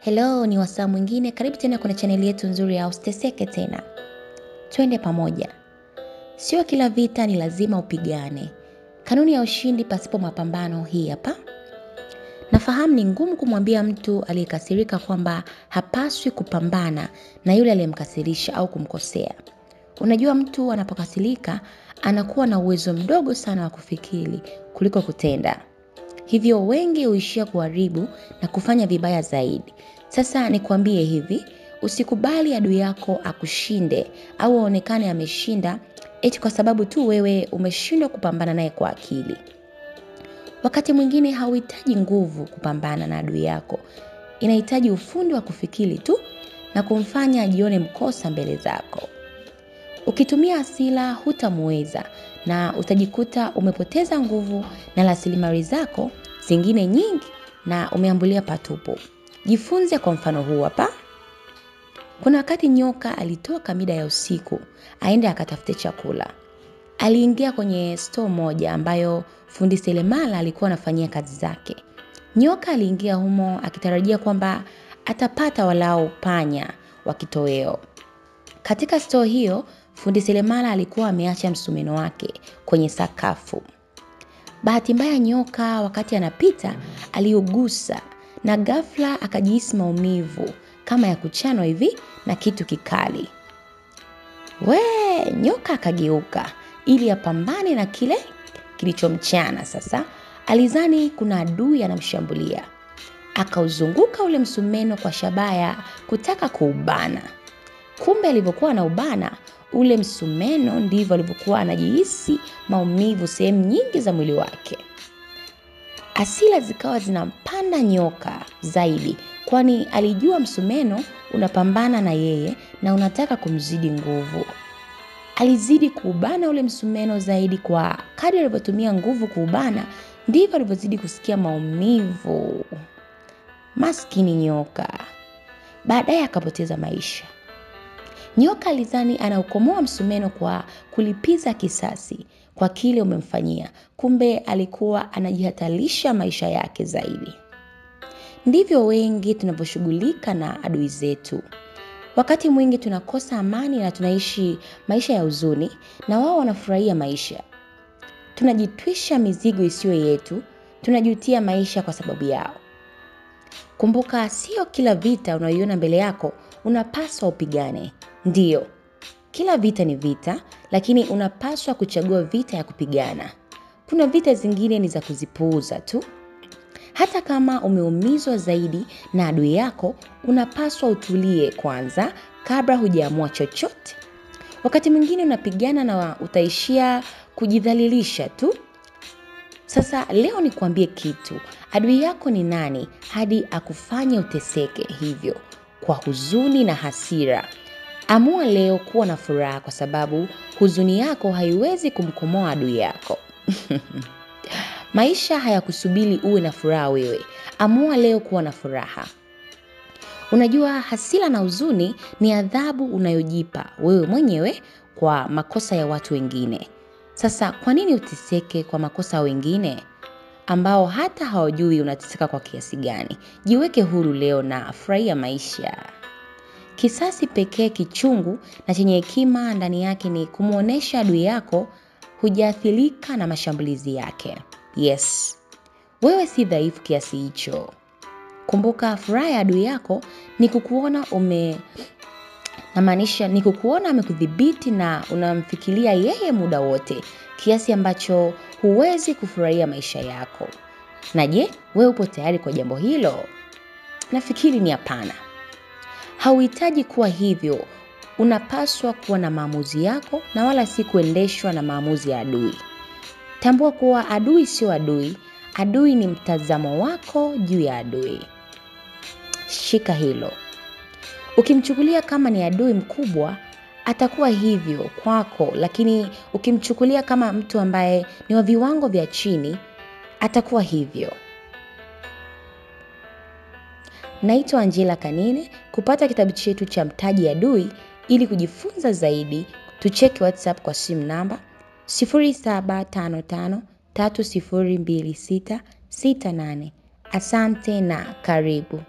Hello, ni wasaa mwingine. Karibu tena kwenye chaneli yetu nzuri ya Usiteseke Tena. Twende pamoja. Sio kila vita ni lazima upigane. Kanuni ya ushindi pasipo mapambano hii hapa. Nafahamu ni ngumu kumwambia mtu aliyekasirika kwamba hapaswi kupambana na yule aliyemkasirisha au kumkosea. Unajua, mtu anapokasirika anakuwa na uwezo mdogo sana wa kufikiri kuliko kutenda. Hivyo wengi huishia kuharibu na kufanya vibaya zaidi. Sasa nikwambie hivi, usikubali adui yako akushinde au aonekane ameshinda eti kwa sababu tu wewe umeshindwa kupambana naye kwa akili. Wakati mwingine hauhitaji nguvu kupambana na adui yako. Inahitaji ufundi wa kufikiri tu na kumfanya ajione mkosa mbele zako. Ukitumia hasira hutamuweza na utajikuta umepoteza nguvu na rasilimali zako zingine nyingi na umeambulia patupu. Jifunze kwa mfano huu hapa. Kuna wakati nyoka alitoka mida ya usiku, aende akatafute chakula. Aliingia kwenye store moja ambayo fundi seremala alikuwa anafanyia kazi zake. Nyoka aliingia humo akitarajia kwamba atapata walau panya wa kitoweo. Katika store hiyo, fundi seremala alikuwa ameacha msumeno wake kwenye sakafu. Bahati mbaya nyoka wakati anapita aliugusa na ghafla akajihisi maumivu kama ya kuchanwa hivi na kitu kikali. Nyoka akageuka ili apambane na kile kilichomchana. Sasa alizani kuna adui anamshambulia. Akauzunguka ule msumeno kwa shabaha kutaka kuubana. Kumbe alivyokuwa anaubana ule msumeno ndivyo alivyokuwa anajihisi maumivu sehemu nyingi za mwili wake. Hasira zikawa zinampanda nyoka zaidi, kwani alijua msumeno unapambana na yeye na unataka kumzidi nguvu. Alizidi kuubana ule msumeno zaidi. Kwa kadri alivyotumia nguvu kuubana ndivyo alivyozidi kusikia maumivu. Maskini nyoka. Baadaye akapoteza maisha. Nyoka alizani anaukomoa msumeno kwa kulipiza kisasi kwa kile umemfanyia. Kumbe alikuwa anajihatarisha maisha yake zaidi. Ndivyo wengi tunavyoshughulika na adui zetu. Wakati mwingi tunakosa amani na tunaishi maisha ya huzuni na wao wanafurahia maisha. Tunajitwisha mizigo isiyo yetu, tunajutia maisha kwa sababu yao. Kumbuka, sio kila vita unayoiona mbele yako unapaswa upigane. Ndiyo, kila vita ni vita, lakini unapaswa kuchagua vita ya kupigana. Kuna vita zingine ni za kuzipuuza tu. Hata kama umeumizwa zaidi na adui yako, unapaswa utulie kwanza kabla hujaamua chochote. Wakati mwingine unapigana na utaishia kujidhalilisha tu. Sasa leo nikwambie kitu. Adui yako ni nani hadi akufanye uteseke hivyo kwa huzuni na hasira? Amua leo kuwa na furaha, kwa sababu huzuni yako haiwezi kumkomoa adui yako. Maisha hayakusubiri uwe na furaha wewe. Amua leo kuwa na furaha. Unajua, hasira na huzuni ni adhabu unayojipa wewe mwenyewe kwa makosa ya watu wengine. Sasa kwa nini uteseke kwa makosa wengine ambao hata hawajui unateseka kwa kiasi gani? Jiweke huru leo na furahia maisha. Kisasi pekee kichungu na chenye hekima ndani yake ni kumuonesha adui yako hujaathirika na mashambulizi yake. Yes, wewe si dhaifu kiasi hicho. Kumbuka, furaha ya adui yako ni kukuona ni kukuona amekudhibiti na unamfikiria yeye muda wote, kiasi ambacho huwezi kufurahia maisha yako. Na je, wewe upo tayari kwa jambo hilo? Nafikiri ni hapana. Hauhitaji kuwa hivyo. Unapaswa kuwa na maamuzi yako na wala si kuendeshwa na maamuzi ya adui. Tambua kuwa adui sio adui. Adui ni mtazamo wako juu ya adui. Shika hilo. Ukimchukulia kama ni adui mkubwa, atakuwa hivyo kwako, lakini ukimchukulia kama mtu ambaye ni wa viwango vya chini, atakuwa hivyo. Naitwa Angela Kanine. Kupata kitabu chetu cha Mtaji Adui ili kujifunza zaidi, tucheki WhatsApp kwa simu namba 0755302668. Asante na karibu.